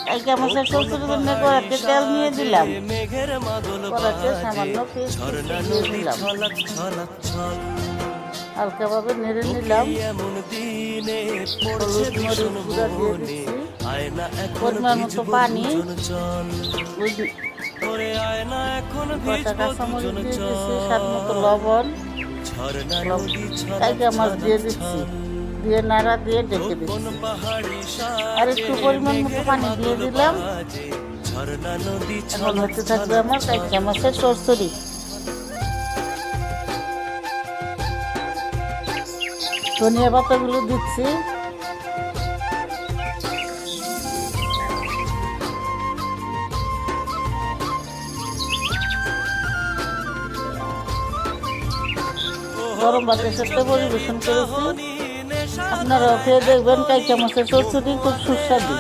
কাইকা মাছের শ্বশুর জন্য কড়াতে তেল নিয়ে দিলাম, কড়াতে সামান্য পেঁয়াজ দিয়ে দিলাম, হালকাভাবে নেড়ে নিলাম, হলুদ মরিচ গুঁড়া দিয়ে দিচ্ছি, পরিমাণ মতো পানি, কটা কাঁচামরিচ দিয়ে দিচ্ছি, স্বাদ মতো লবণ, কাইকা মাছ দিয়ে দিচ্ছি, দিয়ে নাড়া দিয়ে ডেকে দিচ্ছি, আর একটু পরিমাণ মতো পানি দিয়ে দিলাম। এখন হতে থাকবে আমার কাইকা মাছের চচ্চড়ি। ধনিয়া পাতাগুলো দিচ্ছি, গরম ভাতের সাথে পরিবেশন করেছি। আপনারাও খেয়ে দেখবেন, কাইকা মাছের চচ্চড়ি খুব সুস্বাদু।